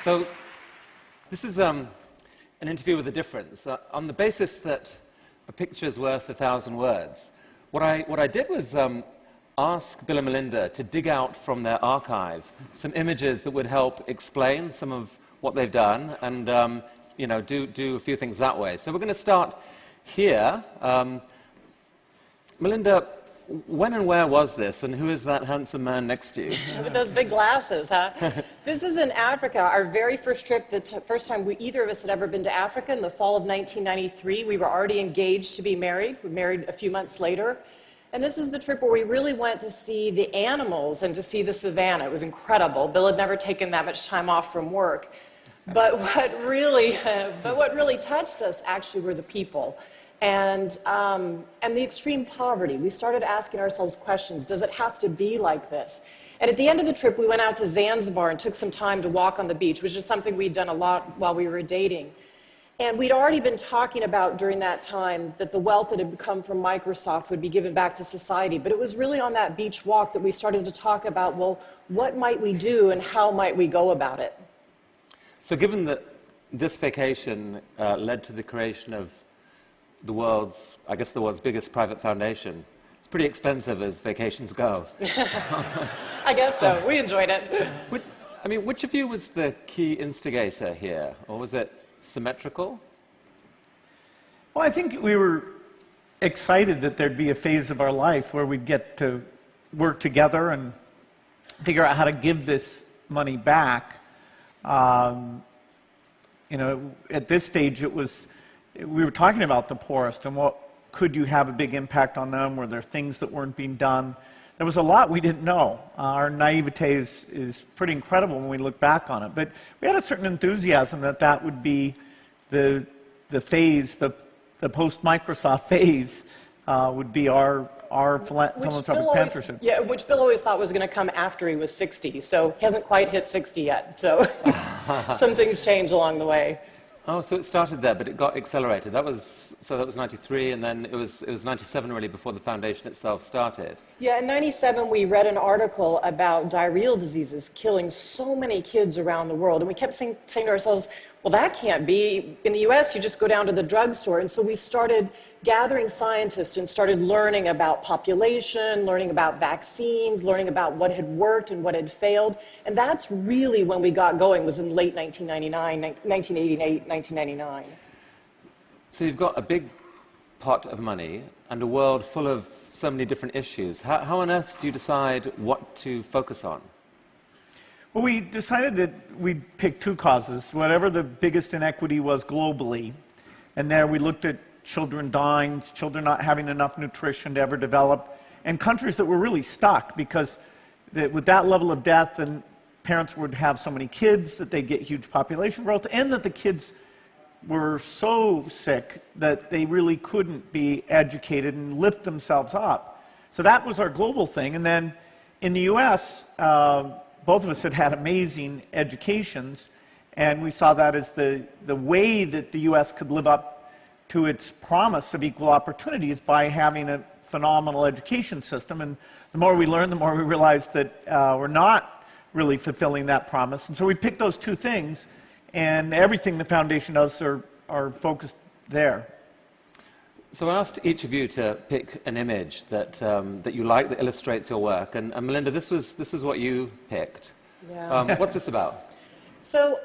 So this is an interview with a difference. On the basis that a picture's worth 1,000 words, what I did was ask Bill and Melinda to dig out from their archive some images that would help explain some of what they've done and do a few things that way. So we're going to start here. Melinda, when and where was this, and who is that handsome man next to you? With those big glasses, huh? This is in Africa, our very first trip, the first time either of us had ever been to Africa in the fall of 1993. We were already engaged to be married. We married a few months later. And this is the trip where we really went to see the animals and to see the savannah. It was incredible. Bill had never taken that much time off from work. But what really touched us actually were the people. And the extreme poverty. We started asking ourselves questions. Does it have to be like this? And at the end of the trip, we went out to Zanzibar and took some time to walk on the beach, which is something we'd done a lot while we were dating. And we'd already been talking about during that time that the wealth that had come from Microsoft would be given back to society. But it was really on that beach walk that we started to talk about, well, what might we do and how might we go about it? So given that this vacation led to the creation of the world's biggest private foundation. It's pretty expensive as vacations go. I guess so. We enjoyed it. Which of you was the key instigator here? Or was it symmetrical? Well, I think we were excited that there'd be a phase of our life where we'd get to work together and figure out how to give this money back. At this stage, we were talking about the poorest and what could you have a big impact on them? Were there things that weren't being done? There was a lot we didn't know. Our naivete is pretty incredible when we look back on it. But we had a certain enthusiasm that would be the phase, the post-Microsoft phase would be our philanthropic mentorship. Yeah, which Bill always thought was going to come after he was 60. So he hasn't quite hit 60 yet. So some things change along the way. Oh, so it started there, but it got accelerated. That was 93, and then it was 97 really before the foundation itself started. Yeah, in 97 we read an article about diarrheal diseases killing so many kids around the world, and we kept saying to ourselves, well, that can't be. In the US, you just go down to the drugstore, and so we started gathering scientists and started learning about population, learning about vaccines, learning about what had worked and what had failed, and that's really when we got going, was in late 1988, 1999. So you've got a big pot of money and a world full of so many different issues. How on earth do you decide what to focus on? Well, we decided that we'd pick two causes, whatever the biggest inequity was globally, and there we looked at children dying, children not having enough nutrition to ever develop, and countries that were really stuck because with that level of death, and parents would have so many kids that they get huge population growth, and that the kids were so sick that they really couldn't be educated and lift themselves up. So that was our global thing. And then in the US, both of us had amazing educations, and we saw that as the way that the US could live up to its promise of equal opportunity is by having a phenomenal education system. And the more we learn, the more we realize that we're not really fulfilling that promise. And so we picked those two things, and everything the foundation does are focused there. So I asked each of you to pick an image that you like that illustrates your work, and Melinda, this was what you picked. Yeah. What's this about? So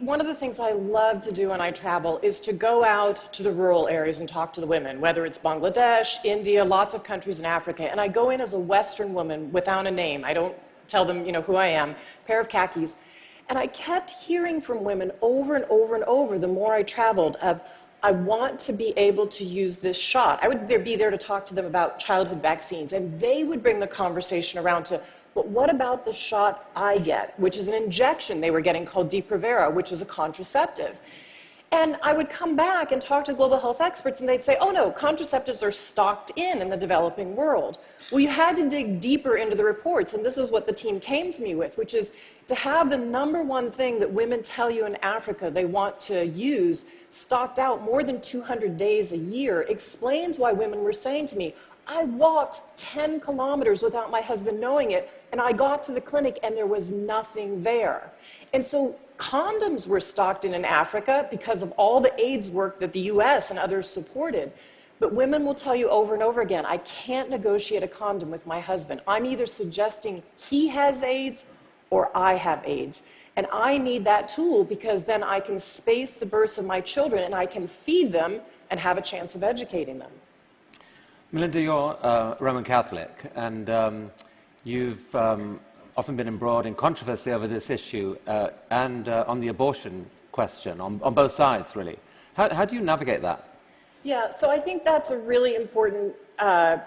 one of the things I love to do when I travel is to go out to the rural areas and talk to the women, whether it's Bangladesh, India, lots of countries in Africa, and I go in as a Western woman without a name. I don't tell them, who I am, pair of khakis. And I kept hearing from women over and over and over the more I traveled of, I want to be able to use this shot. I would be there to talk to them about childhood vaccines, and they would bring the conversation around to, but what about the shot I get, which is an injection they were getting called Depo-Provera, which is a contraceptive. And I would come back and talk to global health experts, and they'd say, oh no, contraceptives are stocked in the developing world. Well, you had to dig deeper into the reports, and this is what the team came to me with, which is to have the #1 thing that women tell you in Africa they want to use stocked out more than 200 days a year explains why women were saying to me, I walked 10 kilometers without my husband knowing it And I got to the clinic and there was nothing there. And so condoms were stocked in Africa because of all the AIDS work that the US and others supported. But women will tell you over and over again, I can't negotiate a condom with my husband. I'm either suggesting he has AIDS or I have AIDS. And I need that tool because then I can space the births of my children and I can feed them and have a chance of educating them. Melinda, you're Roman Catholic, and you've often been embroiled in controversy over this issue and on the abortion question, on both sides, really. How do you navigate that? Yeah, so I think that's a really important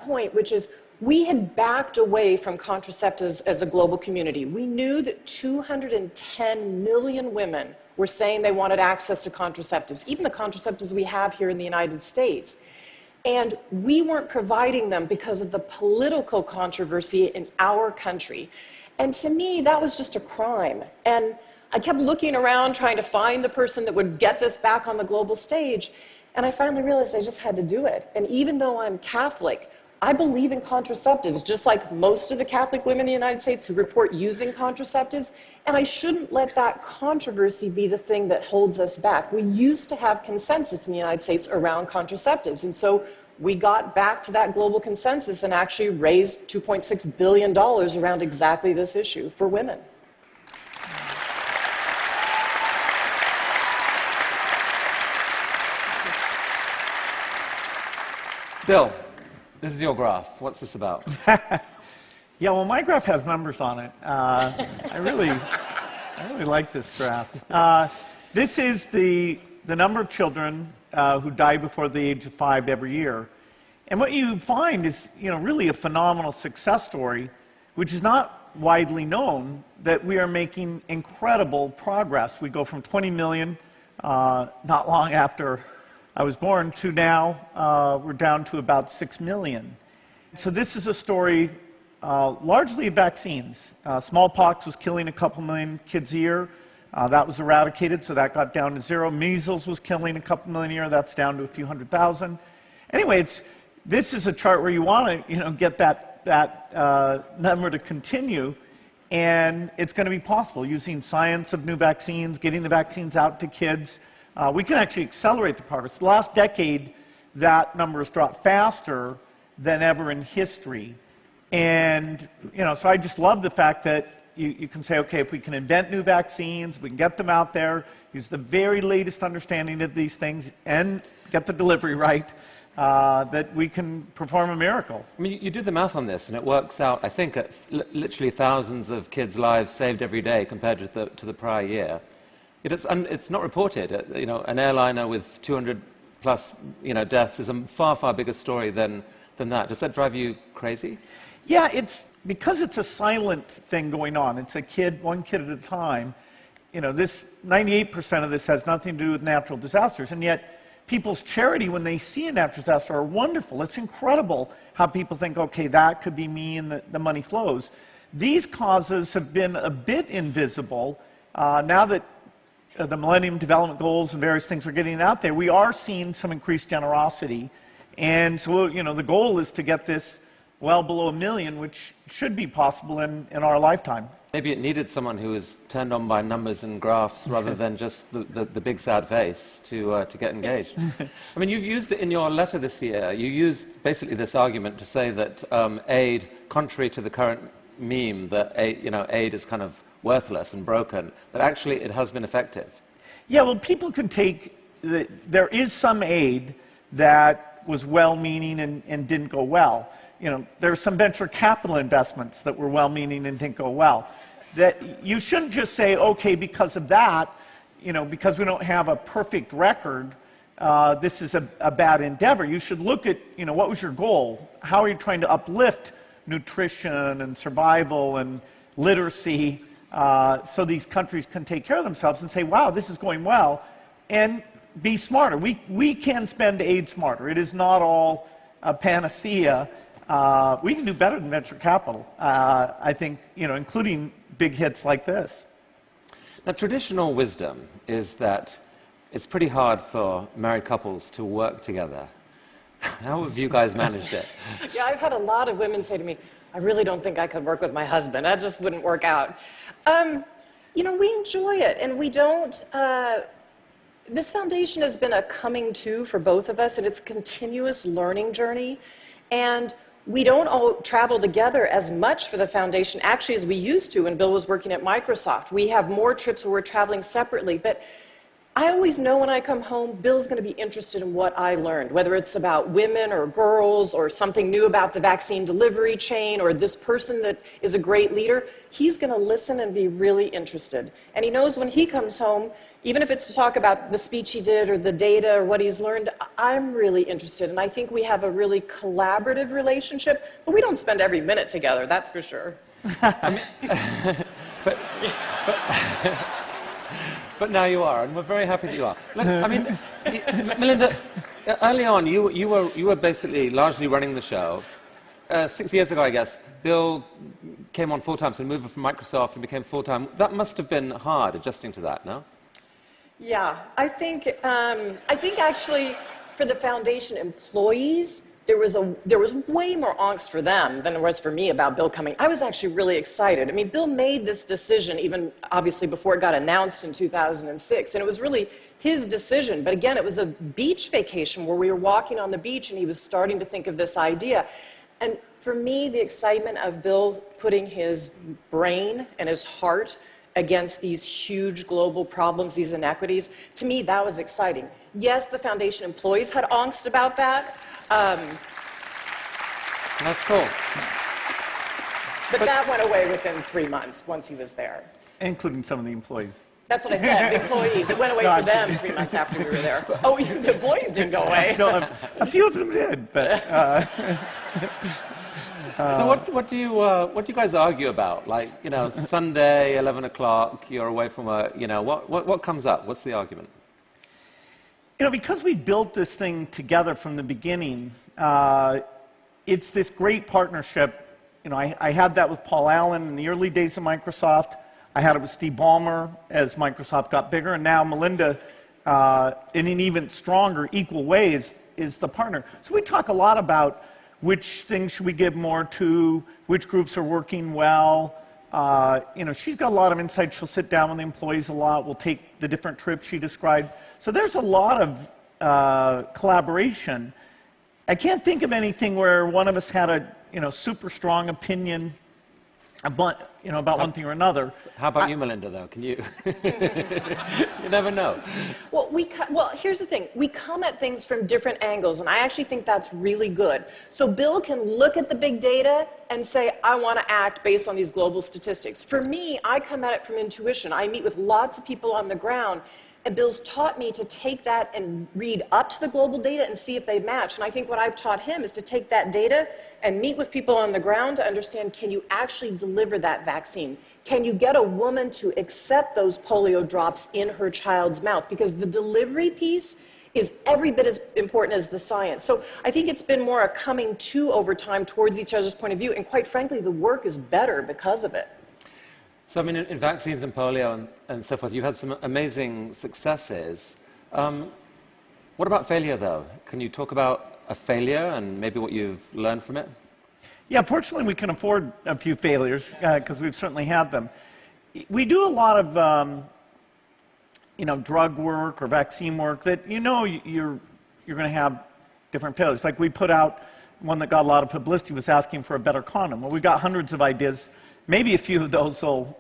point, which is we had backed away from contraceptives as a global community. We knew that 210 million women were saying they wanted access to contraceptives, even the contraceptives we have here in the United States. And we weren't providing them because of the political controversy in our country. And to me, that was just a crime. And I kept looking around trying to find the person that would get this back on the global stage. And I finally realized I just had to do it. And even though I'm Catholic, I believe in contraceptives, just like most of the Catholic women in the United States who report using contraceptives. And I shouldn't let that controversy be the thing that holds us back. We used to have consensus in the United States around contraceptives. And so we got back to that global consensus and actually raised $2.6 billion around exactly this issue for women. Bill, this is your graph. What's this about? Yeah, well, my graph has numbers on it. I really like this graph. This is the number of children who die before the age of 5 every year. And what you find is, really a phenomenal success story, which is not widely known, that we are making incredible progress. We go from 20 million not long after I was born to now we're down to about 6 million. So this is a story largely of vaccines. Smallpox was killing a couple million kids a year. That was eradicated, so that got down to 0. Measles was killing a couple million a year. That's down to a few 100,000. Anyway, this is a chart where you want to, get that number to continue, and it's going to be possible using science of new vaccines, getting the vaccines out to kids. We can actually accelerate the progress. The last decade, that number has dropped faster than ever in history. And, so I just love the fact that you can say, okay, if we can invent new vaccines, we can get them out there, use the very latest understanding of these things, and get the delivery right, that we can perform a miracle. I mean, you do the math on this, and it works out, I think, at literally thousands of kids' lives saved every day compared to the prior year. It's not reported. An airliner with 200 plus deaths is a far, far bigger story than that. Does that drive you crazy? Yeah, because it's a silent thing going on. It's one kid at a time. This 98% of this has nothing to do with natural disasters, and yet people's charity when they see a natural disaster are wonderful. It's incredible how people think, okay, that could be me, and the money flows. These causes have been a bit invisible. Now that the Millennium Development Goals and various things are getting out there, we are seeing some increased generosity. And so, the goal is to get this well below 1 million, which should be possible in our lifetime. Maybe it needed someone who was turned on by numbers and graphs rather than just the big sad face to get engaged. I mean, you've used it in your letter this year. You used basically this argument to say that aid, contrary to the current meme that aid is kind of worthless and broken, that actually it has been effective. Yeah, well, people can take, there is some aid that was well-meaning and didn't go well. There's some venture capital investments that were well-meaning and didn't go well. That you shouldn't just say, okay, because of that, because we don't have a perfect record, this is a bad endeavor. You should look at, what was your goal? How are you trying to uplift nutrition and survival and literacy so these countries can take care of themselves and say, wow, this is going well, and be smarter. We can spend aid smarter. It is not all a panacea. We can do better than venture capital, I think, including big hits like this. Now, traditional wisdom is that it's pretty hard for married couples to work together. How have you guys managed it? Yeah, I've had a lot of women say to me, I really don't think I could work with my husband. That just wouldn't work out. You know, we enjoy it, and we don't, this foundation has been a coming to for both of us, and it's a continuous learning journey. And we don't all travel together as much for the foundation, actually, as we used to when Bill was working at Microsoft. We have more trips where we're traveling separately, but I always know when I come home, Bill's going to be interested in what I learned, whether it's about women or girls or something new about the vaccine delivery chain or this person that is a great leader. He's going to listen and be really interested. And he knows when he comes home, even if it's to talk about the speech he did or the data or what he's learned, I'm really interested. And I think we have a really collaborative relationship, but we don't spend every minute together, that's for sure. But now you are, and we're very happy that you are. Look, I mean, Melynda, early on, you were basically largely running the show. 6 years ago, I guess, Bill came on full-time, so moved from Microsoft and became full-time. That must have been hard, adjusting to that, no? Yeah, I think actually for the foundation employees, there was way more angst for them than there was for me about Bill coming. I was actually really excited. I mean, Bill made this decision even obviously before it got announced in 2006, and it was really his decision. But again, it was a beach vacation where we were walking on the beach and he was starting to think of this idea. And for me, the excitement of Bill putting his brain and his heart against these huge global problems, these inequities, to me, that was exciting. Yes, the foundation employees had angst about that. That's cool. But that went away within 3 months once he was there. Including some of the employees. That's what I said, the employees. It went away for them 3 months after we were there. Oh, the employees didn't go away. No, a few of them did, but... So what do you guys argue about? Like, you know, Sunday, 11 o'clock, you're away from work, you know, what comes up? What's the argument? You know, because we built this thing together from the beginning, it's this great partnership. You know, I had that with Paul Allen in the early days of Microsoft. I had it with Steve Ballmer as Microsoft got bigger, and now Melynda, in an even stronger, equal way, is the partner. So we talk a lot about which things should we give more to, which groups are working well. You know, she's got a lot of insight. She'll sit down with the employees a lot. We'll take the different trips she described. So there's a lot of collaboration. I can't think of anything where one of us had a super strong opinion about, about one thing or another. How about you, Melynda, though? Can you? You never know. Well, here's the thing. We come at things from different angles, and I actually think that's really good. So Bill can look at the big data and say, I want to act based on these global statistics. For me, I come at it from intuition. I meet with lots of people on the ground, and Bill's taught me to take that and read up to the global data and see if they match. And I think what I've taught him is to take that data and meet with people on the ground to understand, can you actually deliver that vaccine? Can you get a woman to accept those polio drops in her child's mouth? Because the delivery piece is every bit as important as the science. So I think it's been more a coming to over time towards each other's point of view, and quite frankly, the work is better because of it. So, I mean, in vaccines and polio and so forth, you've had some amazing successes. What about failure, though? Can you talk about a failure and maybe what you've learned from it? Yeah, fortunately, we can afford a few failures because we've certainly had them. We do a lot of, drug work or vaccine work that you're going to have different failures. Like we put out one that got a lot of publicity was asking for a better condom. Well, we got hundreds of ideas. Maybe a few of those will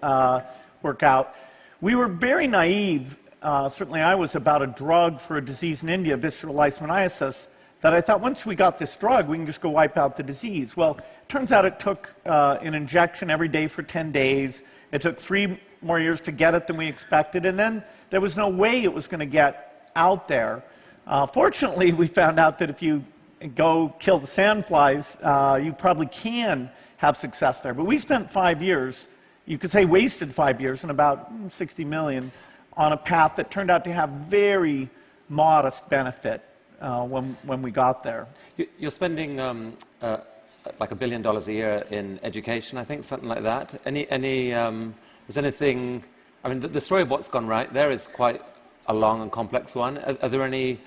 work out. We were very naive, certainly I was, about a drug for a disease in India, visceral leishmaniasis, that I thought once we got this drug, we can just go wipe out the disease. Well, it turns out it took an injection every day for 10 days. It took 3 more years to get it than we expected, and then there was no way it was going to get out there. Fortunately, we found out that if you go kill the sandflies, you probably can have success there. But we spent 5 years, you could say wasted 5 years, and about 60 million on a path that turned out to have very modest benefit when we got there. You're spending like $1 billion a year in education, I think, something like that. Is anything, I mean, the story of what's gone right there is quite a long and complex one. Are there any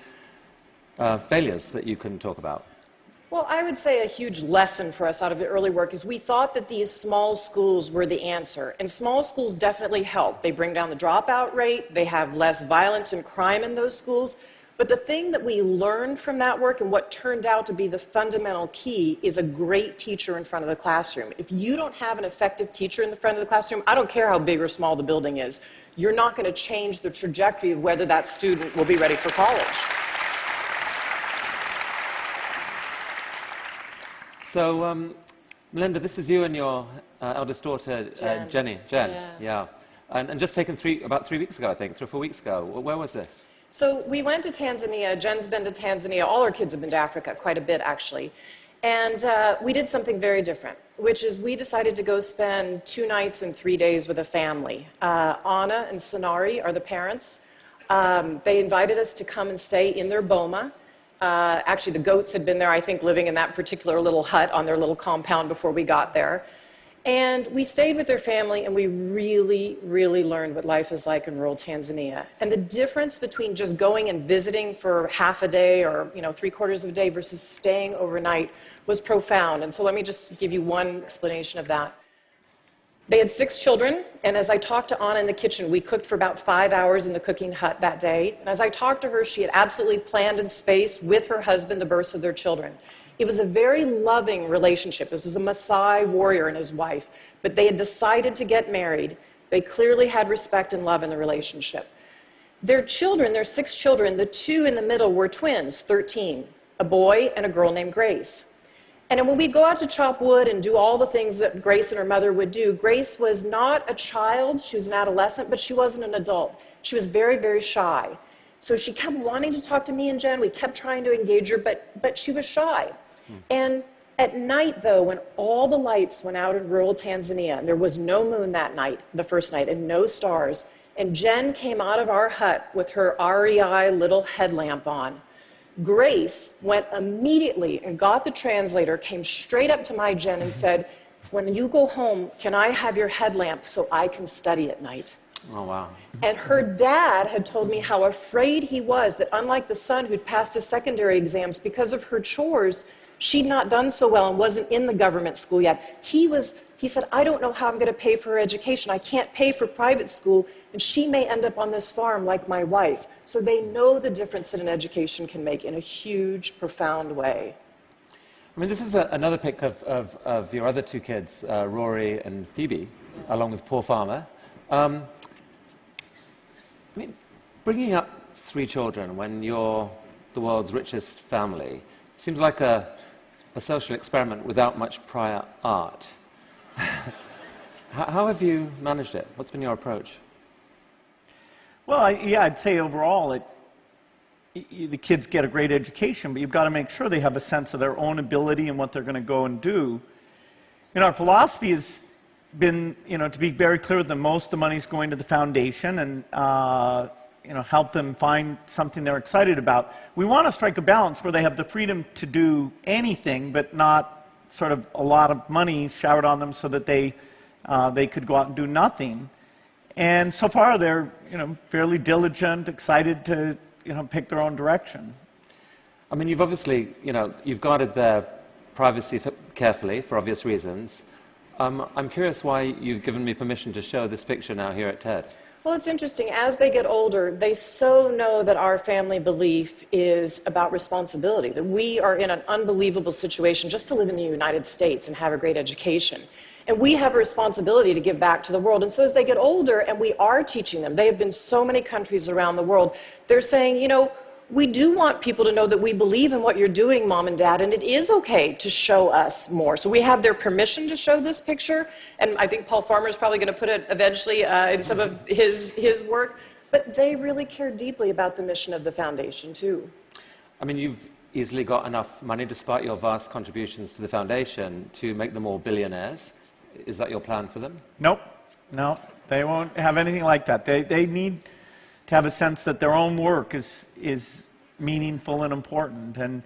failures that you can talk about? Well, I would say a huge lesson for us out of the early work is we thought that these small schools were the answer. And small schools definitely help. They bring down the dropout rate. They have less violence and crime in those schools. But the thing that we learned from that work and what turned out to be the fundamental key is a great teacher in front of the classroom. If you don't have an effective teacher in the front of the classroom, I don't care how big or small the building is, you're not going to change the trajectory of whether that student will be ready for college. So, Melinda, this is you and your eldest daughter, Jen. Yeah. And just taken about 3 weeks ago, I think, 3 or 4 weeks ago. Where was this? So we went to Tanzania. Jen's been to Tanzania. All our kids have been to Africa, quite a bit, actually. And we did something very different, which is we decided to go spend 2 nights and 3 days with a family. Anna and Sonari are the parents. They invited us to come and stay in their boma. Actually, the goats had been there, I think, living in that particular little hut on their little compound before we got there. And we stayed with their family, and we really, really learned what life is like in rural Tanzania. And the difference between just going and visiting for half a day or 3/4 of a day versus staying overnight was profound. And so let me just give you one explanation of that. They had 6 children, and as I talked to Anna in the kitchen, we cooked for about 5 hours in the cooking hut that day. And as I talked to her, she had absolutely planned and spaced with her husband the births of their children. It was a very loving relationship. This was a Maasai warrior and his wife, but they had decided to get married. They clearly had respect and love in the relationship. Their children, their 6 children, the 2 in the middle were twins, 13, a boy and a girl named Grace. And when we go out to chop wood and do all the things that Grace and her mother would do, Grace was not a child, she was an adolescent, but she wasn't an adult. She was very, very shy. So she kept wanting to talk to me and Jen. We kept trying to engage her, but she was shy. And at night, though, when all the lights went out in rural Tanzania, and there was no moon that night, the first night, and no stars, and Jen came out of our hut with her REI little headlamp on, Grace went immediately and got the translator, came straight up to my Jen and said, "When you go home, can I have your headlamp so I can study at night?" Oh, wow. And her dad had told me how afraid he was that unlike the son who'd passed his secondary exams, because of her chores, she'd not done so well and wasn't in the government school yet. He said, "I don't know how I'm going to pay for her education. I can't pay for private school, and she may end up on this farm like my wife." So they know the difference that an education can make in a huge, profound way. I mean, this is another pic of your other 2 kids, Rory and Phoebe, along with Paul Farmer. I mean, bringing up 3 children when you're the world's richest family seems like a social experiment without much prior art. How have you managed it? What's been your approach? Well, I'd say overall, the kids get a great education, but you've got to make sure they have a sense of their own ability and what they're going to go and do. Our philosophy has been, to be very clear with them, most of the money's going to the foundation and, help them find something they're excited about. We want to strike a balance where they have the freedom to do anything, but not sort of a lot of money showered on them so that they could go out and do nothing. And so far, they're, fairly diligent, excited to, pick their own direction. I mean, you've obviously, you've guarded their privacy carefully for obvious reasons. I'm curious why you've given me permission to show this picture now here at TED. Well, it's interesting. As they get older, they so know that our family belief is about responsibility, that we are in an unbelievable situation just to live in the United States and have a great education. And we have a responsibility to give back to the world. And so as they get older, and we are teaching them, they have been so many countries around the world, they're saying, we do want people to know that we believe in what you're doing, Mom and Dad, and it is okay to show us more. So we have their permission to show this picture, and I think Paul Farmer is probably going to put it eventually in some of his work, but they really care deeply about the mission of the foundation, too. I mean, you've easily got enough money, despite your vast contributions to the foundation, to make them all billionaires. Is that your plan for them? Nope. No, they won't have anything like that. They need to have a sense that their own work is meaningful and important. And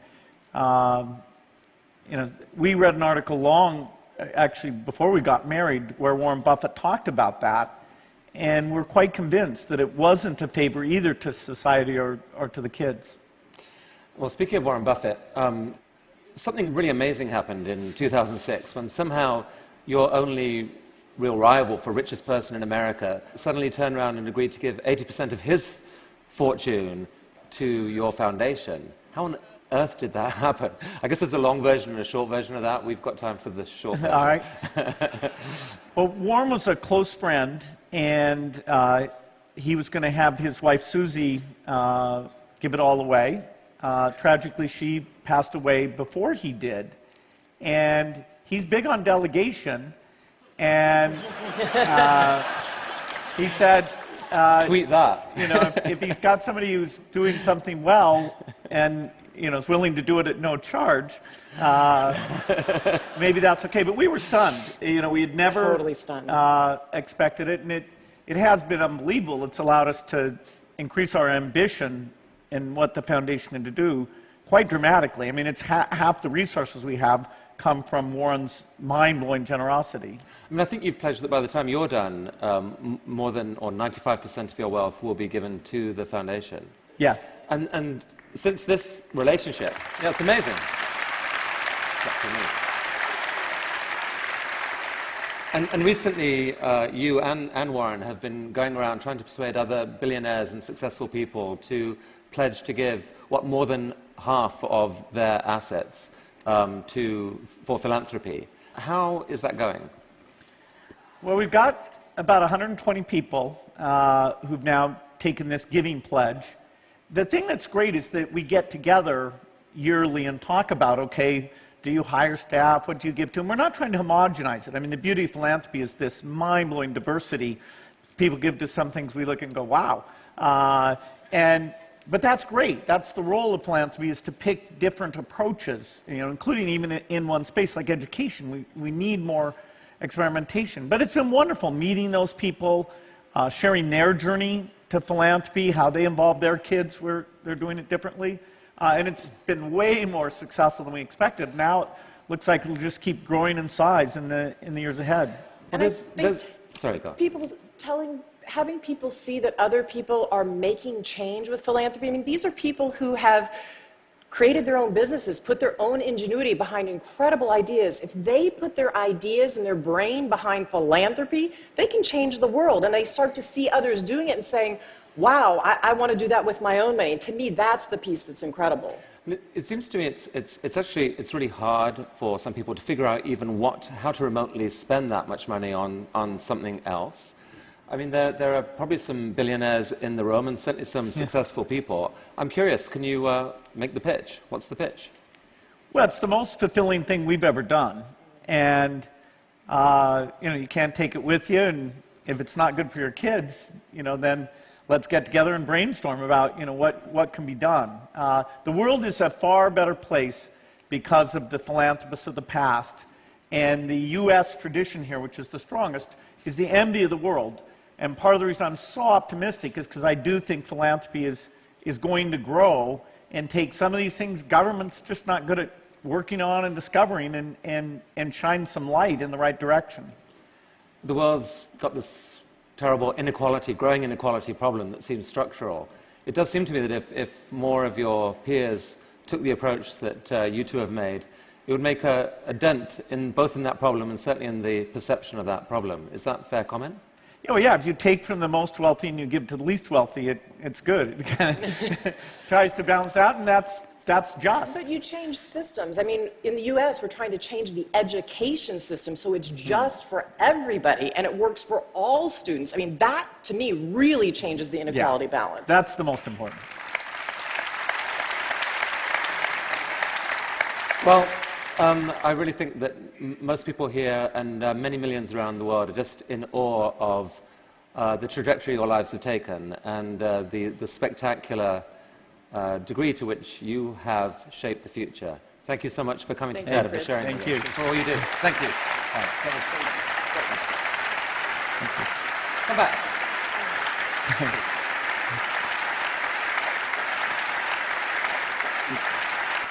we read an article actually before we got married, where Warren Buffett talked about that, and we're quite convinced that it wasn't a favor either to society or to the kids. Well, speaking of Warren Buffett, something really amazing happened in 2006 when somehow your only real rival for richest person in America suddenly turned around and agreed to give 80% of his fortune to your foundation. How on earth did that happen? I guess there's a long version and a short version of that. We've got time for the short version. All right. Well, Warren was a close friend, and he was going to have his wife, Susie, give it all away. Tragically, she passed away before he did. And he's big on delegation, and he said... Tweet that. You know, if he's got somebody who's doing something well and, you know, is willing to do it at no charge, maybe that's okay. But we were stunned. You know, we had never Totally stunned. Expected it, and it has been unbelievable. It's allowed us to increase our ambition in what the foundation had to do quite dramatically. I mean, it's half the resources we have come from Warren's mind-blowing generosity. I mean, I think you've pledged that by the time you're done, more than, or 95% of your wealth will be given to the foundation. Yes. And since this relationship, yeah, it's amazing. That's amazing. And recently, you and Warren have been going around trying to persuade other billionaires and successful people to pledge to give, what, more than half of their assets for philanthropy. How is that going? Well, we've got about 120 people who've now taken this giving pledge. The thing that's great is that we get together yearly and talk about, okay, do you hire staff? What do you give to them? We're not trying to homogenize it. I mean, the beauty of philanthropy is this mind-blowing diversity. People give to some things, we look and go, wow. But that's great. That's the role of philanthropy, is to pick different approaches, you know, including even in one space like education. We need more experimentation. But it's been wonderful meeting those people, sharing their journey to philanthropy, how they involve their kids where they're doing it differently. And it's been way more successful than we expected. Now it looks like it'll just keep growing in size in the years ahead. And I think sorry, go on. having people see that other people are making change with philanthropy. I mean, these are people who have created their own businesses, put their own ingenuity behind incredible ideas. If they put their ideas and their brain behind philanthropy, they can change the world. And they start to see others doing it and saying, wow, I want to do that with my own money. And to me, that's the piece that's incredible. It seems to me it's really hard for some people to figure out even how to remotely spend that much money on something else. I mean, there are probably some billionaires in the room and certainly some successful people. I'm curious, can you make the pitch? What's the pitch? Well, it's the most fulfilling thing we've ever done. And, you know, you can't take it with you, and if it's not good for your kids, you know, then let's get together and brainstorm about, you know, what can be done. The world is a far better place because of the philanthropists of the past. And the U.S. tradition here, which is the strongest, is the envy of the world. And part of the reason I'm so optimistic is because I do think philanthropy is going to grow and take some of these things government's just not good at working on and discovering and shine some light in the right direction. The world's got this terrible inequality, growing inequality problem that seems structural. It does seem to me that if more of your peers took the approach that you two have made, it would make a dent both in that problem and certainly in the perception of that problem. Is that a fair comment? Oh, yeah, if you take from the most wealthy and you give to the least wealthy, it's good. It kind of tries to balance out, and that's just. But you change systems. I mean, in the U.S., we're trying to change the education system so it's just for everybody, and it works for all students. I mean, that, to me, really changes the inequality balance. That's the most important. Well, I really think that most people here and many millions around the world are just in awe of the trajectory your lives have taken and the spectacular degree to which you have shaped the future. Thank you so much for coming to TED and for sharing Thank you. for all you do. Thank you. Come back.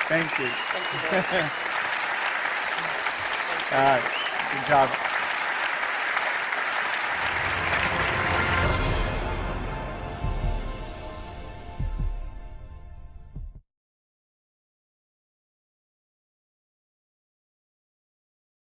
Thank you. Thank you very much. Good job.